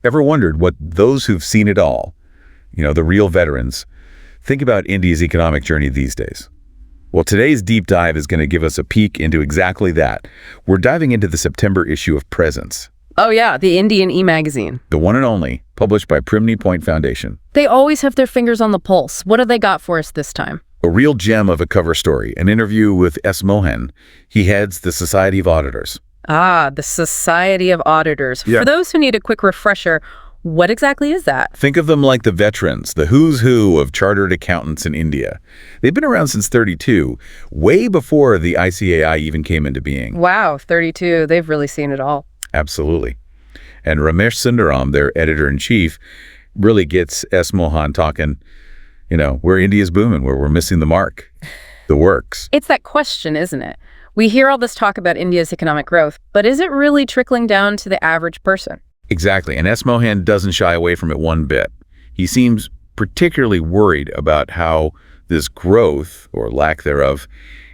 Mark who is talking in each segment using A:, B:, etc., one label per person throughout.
A: Ever wondered what those who've seen it all, the real veterans, think about India's economic journey these days? Well, today's deep dive is going to give us a peek into exactly that. We're diving into the September issue of PreSense.
B: Oh yeah, the Indian eMagazine.
A: The one and only, published by Primney Point Foundation.
B: They always have their fingers on the pulse. What have they got for us this time?
A: A real gem of a cover story, an interview with S Mohan. He heads the Society of Auditors.
B: Ah, the Society of Auditors.
A: Yeah.
B: For those who need a quick refresher, what exactly is that?
A: Think of them like the veterans, the who's who of chartered accountants in India. They've been around since 32, way before the ICAI even came into being.
B: Wow, 32. They've really seen it all.
A: Absolutely. And Ramesh Sundaram, their editor-in-chief, really gets S Mohan talking, where India's booming, where we're missing the mark, the works.
B: It's that question, isn't it? We hear all this talk about India's economic growth, but is it really trickling down to the average person?
A: Exactly, and S Mohan doesn't shy away from it one bit. He seems particularly worried about how this growth, or lack thereof,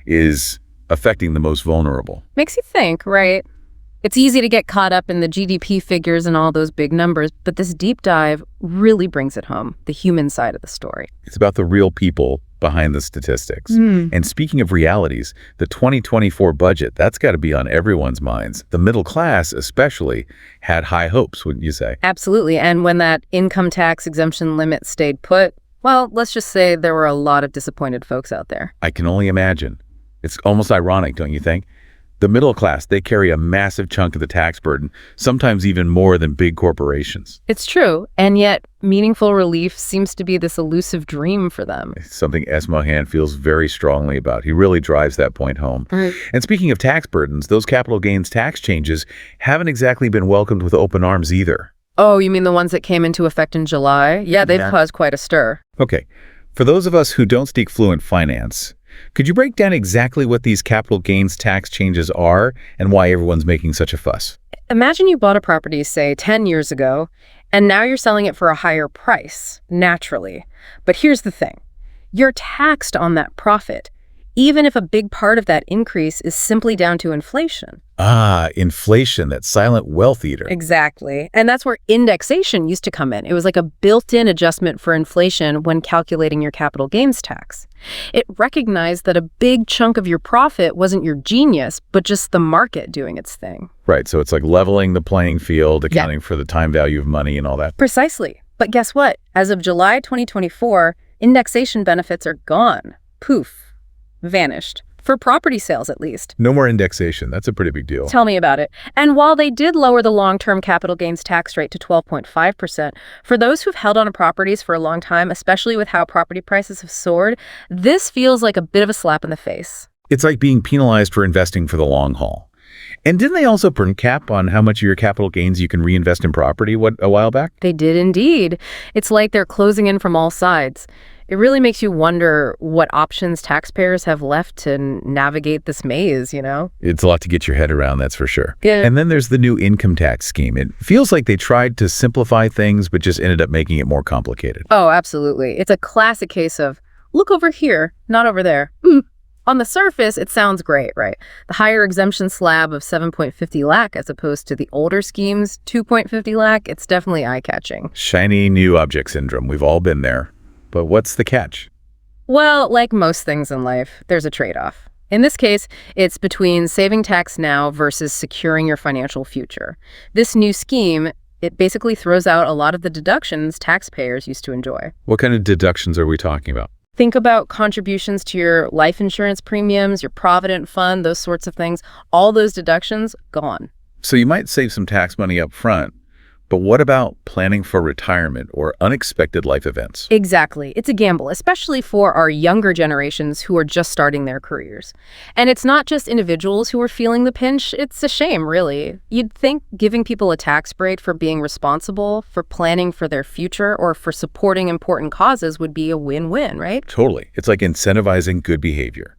A: is affecting the most vulnerable.
B: Makes you think, right? It's easy to get caught up in the GDP figures and all those big numbers, but this deep dive really brings it home, the human side of the story.
A: It's about the real people behind the statistics. And speaking of realities, the 2024 budget, that's got to be on everyone's minds. The middle class especially had high hopes, wouldn't you say?
B: Absolutely. And when that income tax exemption limit stayed put, well, let's just say there were a lot of disappointed folks out there.
A: I can only imagine. It's almost ironic, don't you think? The middle class, they carry a massive chunk of the tax burden, sometimes even more than big corporations.
B: It's true, and yet meaningful relief seems to be this elusive dream for them.
A: It's something S. Mohan feels very strongly about. He really drives that point home.
B: Right.
A: And speaking of tax burdens, those capital gains tax changes haven't exactly been welcomed with open arms either.
B: Oh, you mean the ones that came into effect in July? Yeah, they've caused quite a stir.
A: Okay, for those of us who don't speak fluent finance, could you break down exactly what these capital gains tax changes are and why everyone's making such a fuss?
B: Imagine you bought a property, say, 10 years ago, and now you're selling it for a higher price, naturally. But here's the thing. You're taxed on that profit, even if a big part of that increase is simply down to inflation.
A: Ah, inflation, that silent wealth eater.
B: Exactly. And that's where indexation used to come in. It was like a built-in adjustment for inflation when calculating your capital gains tax. It recognized that a big chunk of your profit wasn't your genius, but just the market doing its thing.
A: Right, so it's like leveling the playing field, accounting for the time value of money and all that.
B: Precisely. But guess what? As of July 2024, indexation benefits are gone. Poof. Vanished. For property sales, at least.
A: No more indexation. That's a pretty big deal.
B: Tell me about it. And while they did lower the long-term capital gains tax rate to 12.5%, for those who've held on to properties for a long time, especially with how property prices have soared, this feels like a bit of a slap in the face.
A: It's like being penalized for investing for the long haul. And didn't they also put a cap on how much of your capital gains you can reinvest in property a while back?
B: They did indeed. It's like they're closing in from all sides. It really makes you wonder what options taxpayers have left to navigate this maze,
A: It's a lot to get your head around, that's for sure.
B: Yeah.
A: And then there's the new income tax scheme. It feels like they tried to simplify things, but just ended up making it more complicated.
B: Oh, absolutely. It's a classic case of, look over here, not over there. On the surface, it sounds great, right? The higher exemption slab of 7.50 lakh as opposed to the older scheme's 2.50 lakh, it's definitely eye-catching.
A: Shiny new object syndrome. We've all been there. But what's the catch?
B: Well, like most things in life, there's a trade-off. In this case, it's between saving tax now versus securing your financial future. This new scheme, it basically throws out a lot of the deductions taxpayers used to enjoy.
A: What kind of deductions are we talking about?
B: Think about contributions to your life insurance premiums, your Provident Fund, those sorts of things. All those deductions, gone.
A: So you might save some tax money up front, but what about planning for retirement or unexpected life events?
B: Exactly. It's a gamble, especially for our younger generations who are just starting their careers. And it's not just individuals who are feeling the pinch. It's a shame, really. You'd think giving people a tax break for being responsible, for planning for their future, or for supporting important causes would be a win-win, right?
A: Totally. It's like incentivizing good behavior.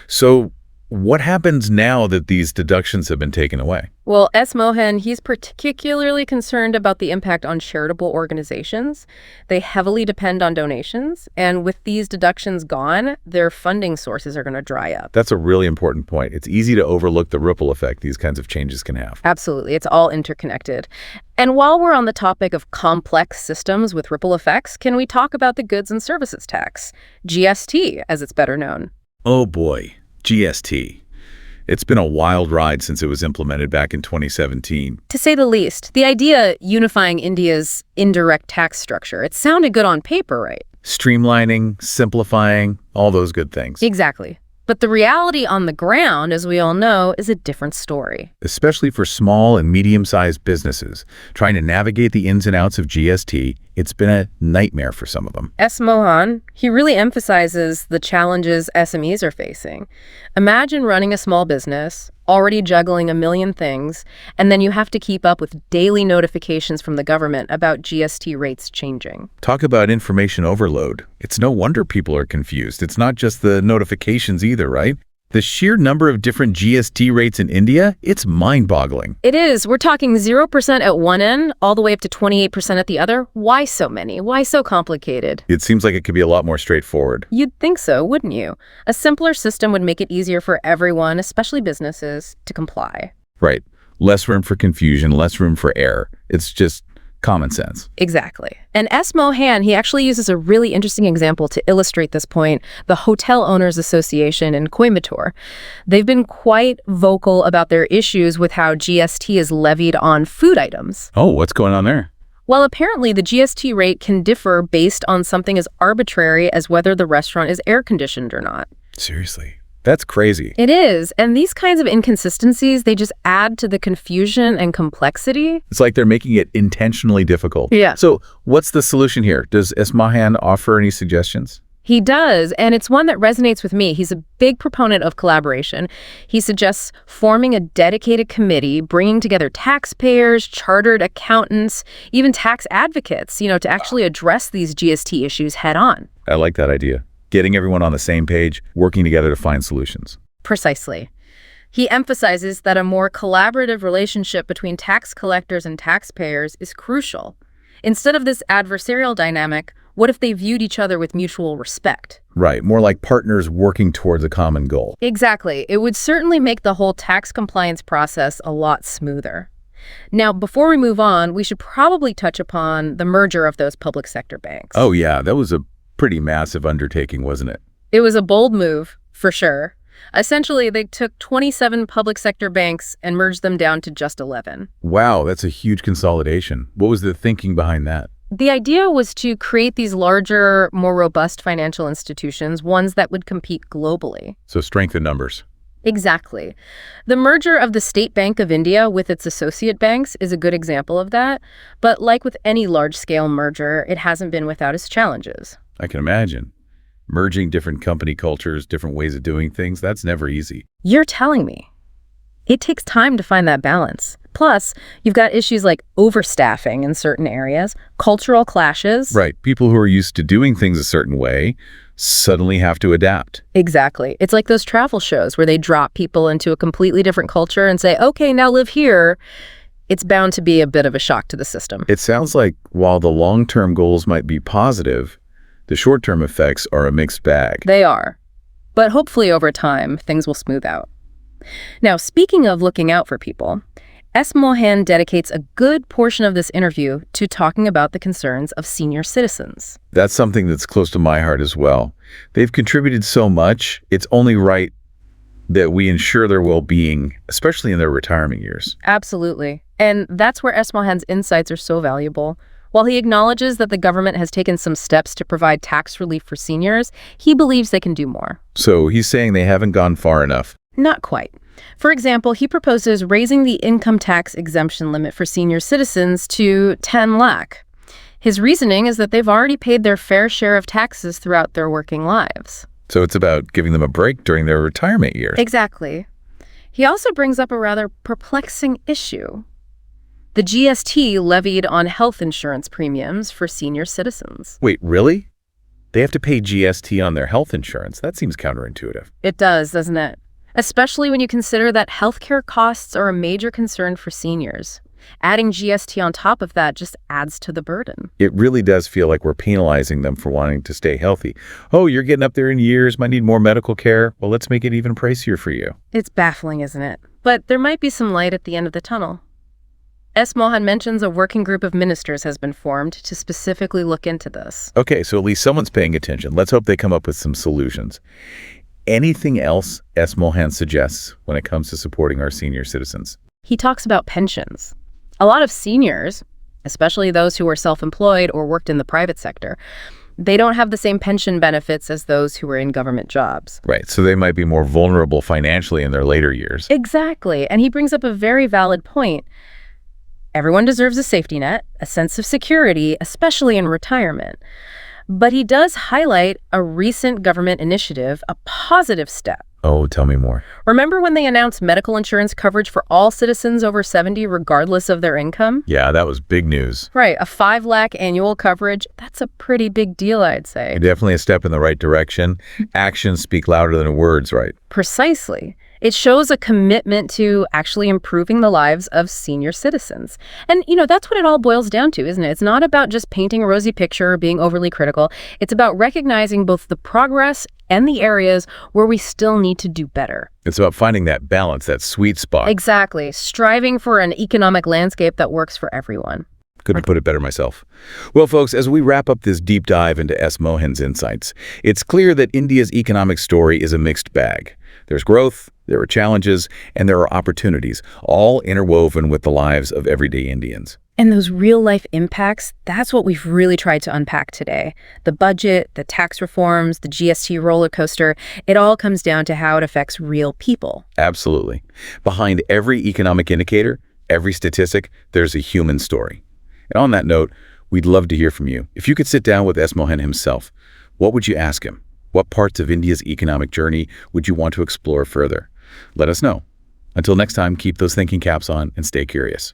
A: So What happens now that these deductions have been taken away?
B: Well, S Mohan, he's particularly concerned about the impact on charitable organizations. They heavily depend on donations, and with these deductions gone, their funding sources are going to dry up.
A: That's a really important point. It's easy to overlook the ripple effect these kinds of changes can have.
B: Absolutely. It's all interconnected. And while we're on the topic of complex systems with ripple effects, can we talk about the goods and services tax, GST, as it's better known?
A: Oh boy, GST. It's been a wild ride since it was implemented back in 2017.
B: To say the least. The idea unifying India's indirect tax structure, it sounded good on paper, right?
A: Streamlining, simplifying, all those good things.
B: Exactly. But the reality on the ground, as we all know, is a different story.
A: Especially for small and medium-sized businesses, trying to navigate the ins and outs of GST, it's been a nightmare for some of them.
B: S Mohan, he really emphasizes the challenges SMEs are facing. Imagine running a small business, already juggling a million things, and then you have to keep up with daily notifications from the government about GST rates changing.
A: Talk about information overload. It's no wonder people are confused. It's not just the notifications either, right? The sheer number of different GST rates in India, it's mind-boggling.
B: It is. We're talking 0% at one end, all the way up to 28% at the other. Why so many? Why so complicated?
A: It seems like it could be a lot more straightforward.
B: You'd think so, wouldn't you? A simpler system would make it easier for everyone, especially businesses, to comply.
A: Right. Less room for confusion, less room for error. It's just common sense.
B: Exactly. And S Mohan, he actually uses a really interesting example to illustrate this point, the Hotel Owners Association in Coimbatore. They've been quite vocal about their issues with how GST is levied on food items.
A: Oh, what's going on there?
B: Well, apparently the GST rate can differ based on something as arbitrary as whether the restaurant is air-conditioned or not.
A: Seriously? That's crazy.
B: It is. And these kinds of inconsistencies, they just add to the confusion and complexity.
A: It's like they're making it intentionally difficult.
B: Yeah.
A: So what's the solution here? Does S Mohan offer any suggestions?
B: He does, and it's one that resonates with me. He's a big proponent of collaboration. He suggests forming a dedicated committee, bringing together taxpayers, chartered accountants, even tax advocates, to actually address these GST issues head on.
A: I like that idea. Getting everyone on the same page, working together to find solutions.
B: Precisely. He emphasizes that a more collaborative relationship between tax collectors and taxpayers is crucial. Instead of this adversarial dynamic, what if they viewed each other with mutual respect?
A: Right, more like partners working towards a common goal.
B: Exactly. It would certainly make the whole tax compliance process a lot smoother. Now, before we move on, we should probably touch upon the merger of those public sector banks.
A: Oh yeah, that was a pretty massive undertaking, wasn't it?
B: It was a bold move, for sure. Essentially, they took 27 public sector banks and merged them down to just 11.
A: Wow, that's a huge consolidation. What was the thinking behind that?
B: The idea was to create these larger, more robust financial institutions, ones that would compete globally.
A: So strength in numbers.
B: Exactly. The merger of the State Bank of India with its associate banks is a good example of that. But like with any large-scale merger, it hasn't been without its challenges.
A: I can imagine. Merging different company cultures, different ways of doing things, that's never easy.
B: You're telling me. It takes time to find that balance. Plus, you've got issues like overstaffing in certain areas, cultural clashes.
A: Right. People who are used to doing things a certain way suddenly have to adapt.
B: Exactly. It's like those travel shows where they drop people into a completely different culture and say, okay, now live here. It's bound to be a bit of a shock to the system.
A: It sounds like while the long-term goals might be positive, the short-term effects are a mixed bag.
B: They are. But hopefully over time, things will smooth out. Now, speaking of looking out for people, S Mohan dedicates a good portion of this interview to talking about the concerns of senior citizens.
A: That's something that's close to my heart as well. They've contributed so much, it's only right that we ensure their well-being, especially in their retirement years.
B: Absolutely. And that's where S Mohan's insights are so valuable. While he acknowledges that the government has taken some steps to provide tax relief for seniors, he believes they can do more.
A: So he's saying they haven't gone far enough.
B: Not quite. For example, he proposes raising the income tax exemption limit for senior citizens to 10 lakh. His reasoning is that they've already paid their fair share of taxes throughout their working lives.
A: So it's about giving them a break during their retirement years.
B: Exactly. He also brings up a rather perplexing issue: the GST levied on health insurance premiums for senior citizens.
A: Wait, really? They have to pay GST on their health insurance? That seems counterintuitive.
B: It does, doesn't it? especially when you consider that healthcare costs are a major concern for seniors. Adding GST on top of that just adds to the burden.
A: It really does feel like we're penalizing them for wanting to stay healthy. Oh, you're getting up there in years, might need more medical care. Well, let's make it even pricier for you.
B: It's baffling, isn't it? But there might be some light at the end of the tunnel. S Mohan mentions a working group of ministers has been formed to specifically look into this.
A: Okay, so at least someone's paying attention. Let's hope they come up with some solutions. Anything else S Mohan suggests when it comes to supporting our senior citizens?
B: He talks about pensions. A lot of seniors, especially those who are self-employed or worked in the private sector, they don't have the same pension benefits as those who are in government jobs.
A: Right, so they might be more vulnerable financially in their later years.
B: Exactly, and he brings up a very valid point. Everyone deserves a safety net, a sense of security, especially in retirement. But he does highlight a recent government initiative, a positive step.
A: Oh, tell me more.
B: Remember when they announced medical insurance coverage for all citizens over 70 regardless of their income?
A: Yeah, that was big news.
B: Right, a $5 lakh annual coverage, that's a pretty big deal, I'd say.
A: Definitely a step in the right direction. Actions speak louder than words, right?
B: Precisely. It shows a commitment to actually improving the lives of senior citizens. And, that's what it all boils down to, isn't it? It's not about just painting a rosy picture or being overly critical. It's about recognizing both the progress and the areas where we still need to do better.
A: It's about finding that balance, that sweet spot.
B: Exactly. Striving for an economic landscape that works for everyone.
A: Couldn't put it better myself. Well, folks, as we wrap up this deep dive into S. Mohan's insights, it's clear that India's economic story is a mixed bag. There's growth, there are challenges, and there are opportunities, all interwoven with the lives of everyday Indians.
B: And those real-life impacts, that's what we've really tried to unpack today. The budget, the tax reforms, the GST roller coaster, it all comes down to how it affects real people.
A: Absolutely. Behind every economic indicator, every statistic, there's a human story. And on that note, we'd love to hear from you. If you could sit down with S. Mohan himself, what would you ask him? What parts of India's economic journey would you want to explore further? Let us know. Until next time, keep those thinking caps on and stay curious.